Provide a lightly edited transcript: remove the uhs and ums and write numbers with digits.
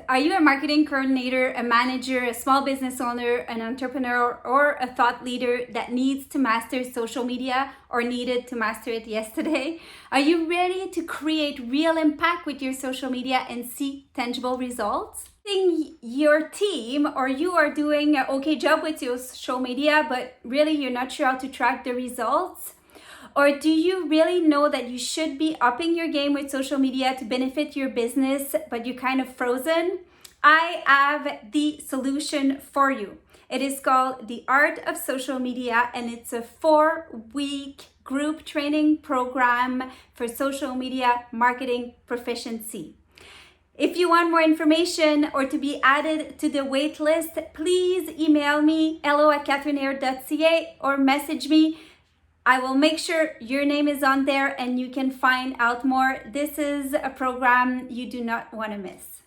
Are you a marketing coordinator, a manager, a small business owner, an entrepreneur, or a thought leader that needs to master social media or needed to master it yesterday? Are you ready to create real impact with your social media and see tangible results? Your team or you are doing an okay job with your social media, but really you're not sure how to track the results? Or do you really know that you should be upping your game with social media to benefit your business, but you're kind of frozen? I have the solution for you. It is called The Art of Social Media, and it's a 4-week group training program for social media marketing proficiency. If you want more information or to be added to the wait list, please email me hello@catherineair.ca or message me. I will make sure your name is on there and you can find out more. This is a program you do not want to miss.